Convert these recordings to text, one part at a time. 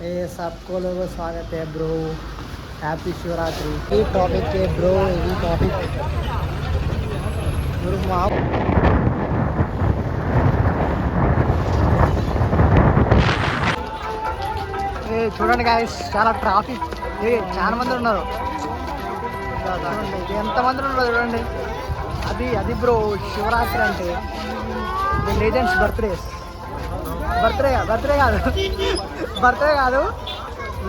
ये सबको लोगों को स्वागत है ब्रो। हैप्पी शिवरात्रि। ये टॉपिक है ब्रो, ये टॉपिक చూడండి గాయస్, చాలా ట్రాఫిక్. చాలా మంది ఉన్నారు. ఎంతమంది ఉన్నారు చూడండి. అది బ్రో శివరాత్రి అంటే ది లెజెండ్స్ బర్త్డే కాదు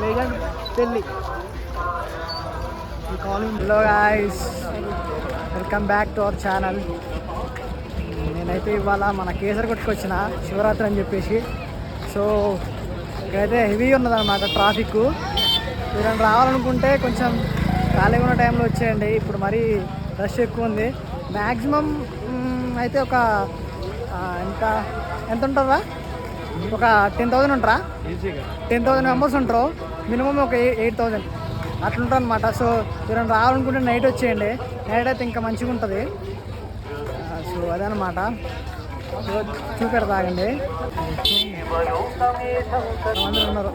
లెజెండ్ పెళ్ళి. Hello guys, welcome back to our channel. నేనైతే ఇవాళ మన కేసరి కొట్టుకొచ్చిన శివరాత్రి అని చెప్పేసి. సో ఇక్కడైతే హెవీ ఉన్నదన్నమాట ట్రాఫిక్. మీరు రావాలనుకుంటే కొంచెం ఖాళీగా ఉన్న టైంలో వచ్చేయండి. ఇప్పుడు మరీ రష్ ఎక్కువ ఉంది. మ్యాక్సిమం అయితే ఒక ఎంత ఉంటుందా, ఒక 10,000 ఉంటారా, 10,000 మెంబర్స్ ఉంటారు. మినిమం ఒక 8,000 అట్లుంటుంది అనమాట. సో మీరు రావాలనుకుంటే నైట్ వచ్చేయండి. నైట్ అయితే ఇంకా మంచిగా ఉంటుంది. సో అదనమాట. సో చూపెడతాగండి. మంది ఉన్నారు,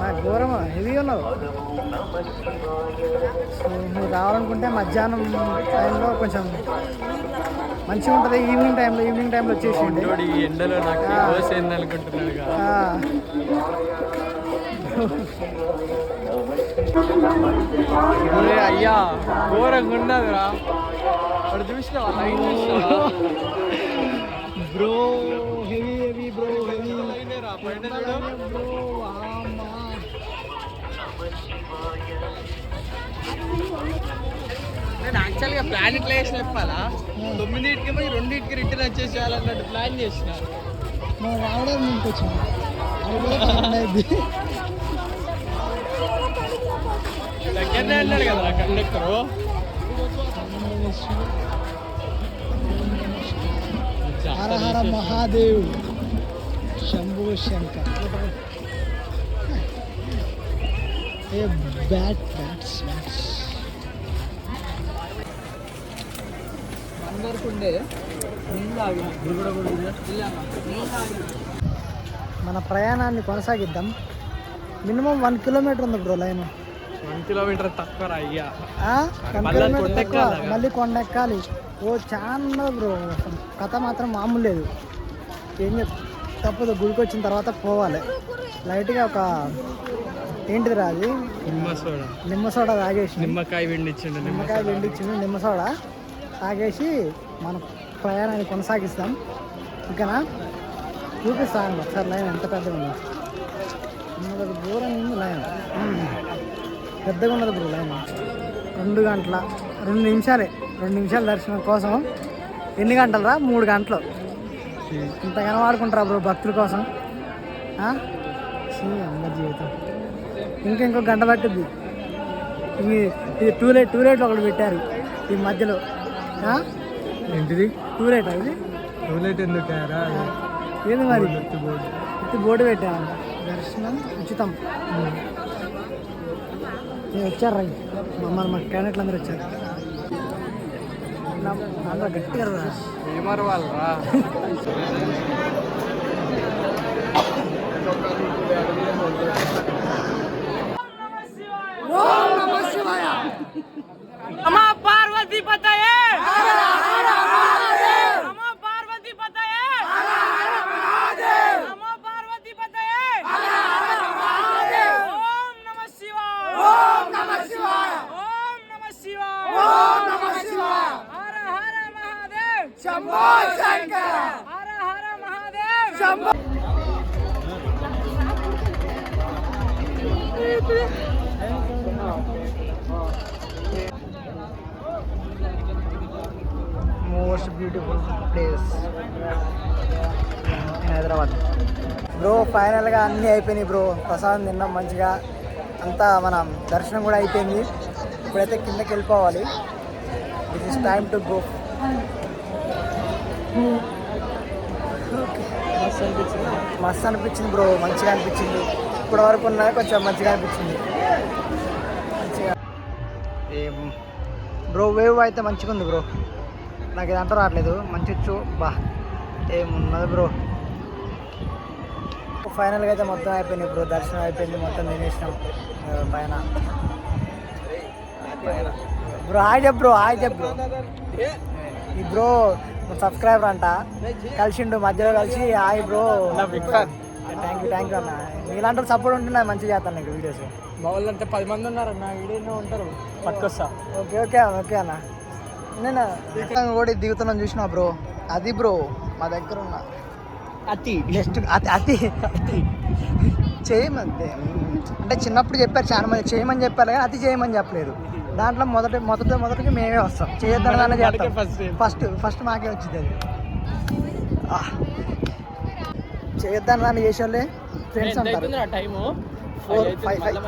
నాకు ఘోరం హెవీ ఉన్నారు. సో మీరు రావాలనుకుంటే మధ్యాహ్నం టైంలో కొంచెం మంచిగా ఉంటుంది. ఈవినింగ్ టైంలో వచ్చేసింది. అయ్యా ఘోరంగా ఉన్నదిరా. వాడు చూసినా బ్రో హెవీ బ్రో హెవీ. నేను యాక్చువల్గా ప్లాన్ ఇట్లా చేసిన చెప్పాలా, 9కి పోయి 2కి రిటర్న్ వచ్చేసేయాలన్నట్టు ప్లాన్ చేసిన. రావడం ముందుకు వచ్చిన దగ్గరనే అన్నాడు కదా కండక్టరు. హర హర మహాదేవ్ శంభు శంకర్. ఏ బ్యాట్స్ అందరికుండే మన ప్రయాణాన్ని కొనసాగిద్దాం. మినిమం 1 కిలోమీటర్ ఉంది బ్రో లైన్. 1 కిలోమీటర్ తక్కువ అయ్యా, 1 కిలోమీటర్ తక్కువ. మళ్ళీ కొండ ఎక్కాలి. ఓ చాలా బ్రో, కథ మాత్రం మామూలు లేదు. ఏం తప్పదు, గుడికి వచ్చిన తర్వాత పోవాలి. లైట్గా ఒక ఏంటిది రాది నిమ్మ సోడా తాగేసి, నిమ్మకాయ వెండిచ్చిండు నిమ్మ సోడా తాగేసి మన ప్రయాణాన్ని కొనసాగిస్తాం. ఇంకనా చూపిస్తాను ఒకసారి లైన్ ఎంత పెద్దగా ఉందో. దూరం ఉంది లైన్, పెద్దగా ఉన్నది బ్రో లైన్. 2 నిమిషాలు దర్శనం కోసం. ఎన్ని గంటలు రా? 3 గంటలు. ఇంతగానో వాడుకుంటారా బ్రో భక్తుల కోసం? అమ్మ జీవితం. ఇంకో గంట పట్టుద్ది. ఇది టూలెట్లు ఒకటి పెట్టారు ఈ మధ్యలో. ఏంటిది టూలెట్? అది టూలెట్ ఎందుకు ఏంది మరి? బోర్డు పెట్టారంట, దర్శనం ఉచితం. వచ్చారు రండి మా క్యాండిడేట్లు అందరూ వచ్చారు. అందరూ గట్టిగా ఏమరు వాళ్ళు రా. పార్వతీ పతయే, నమో పార్వతీ పతయే, నమో పార్వతీ పతయే. ఓం నమః శివాయ, ఓం నమః శివాయ, ఓం నమః శివాయ, ఓం నమః శివాయ. Hara Hara Mahadev Shambho Shankara, Hara Hara Mahadev Shambho. Most beautiful place in Hyderabad bro. ఫైనల్గా అన్నీ అయిపోయినాయి బ్రో. ప్రసాదం తిన్నాం మంచిగా, అంతా మనం దర్శనం కూడా అయిపోయింది. ఇప్పుడైతే కిందకి వెళ్ళిపోవాలి. It is time to go. మస్తు అనిపించింది బ్రో, మంచిగా అనిపించింది. ఇప్పటి వరకు ఉన్నది కొంచెం మంచిగా అనిపించింది. మంచిగా బ్రో వేవ్ అయితే మంచిగా ఉంది బ్రో. నాకు ఇది అంట రావట్లేదు. మంచి బా ఏమున్నది బ్రో. ఫైనల్గా అయితే మొత్తం అయిపోయింది బ్రో. దర్శనం అయిపోయింది, మొత్తం తినేసినాం పైన. బ్రో హాయ్ చెప్ బ్రో, హాయ్ చెప్ బ్రో. ఈ బ్రో సబ్స్క్రైబర్ అంట, కలిసిండు మధ్యలో కలిసి హాయ్ బ్రో. థ్యాంక్ యూ అన్న. ఇలాంటి సపోర్ట్ ఉంటున్నా మంచిగా చేస్తాను నీకు వీడియోస్. మా వాళ్ళంతా 10 మంది ఉన్నారు అన్న, వీడియోలో ఉంటారు, పట్టుకొస్తా. ఓకే అన్న. నేను కూడా దిగుతున్నాను చూసిన బ్రో, అది బ్రో మా దగ్గర ఉన్న అతి నెక్స్ట్ అతి చేయమంతే. అంటే చిన్నప్పుడు చెప్పారు చాలా మంది చేయమని చెప్పారు, కానీ అతి చేయమని చెప్పలేదు. దాంట్లో మొదటికి మేమే వస్తాం, చేయొద్దని చేస్తాం. ఫస్ట్ మాకే వచ్చింది అది. చేయొద్దని చేసే వాళ్ళే ఫ్రెండ్స్ అంటారు. టైము 4, 5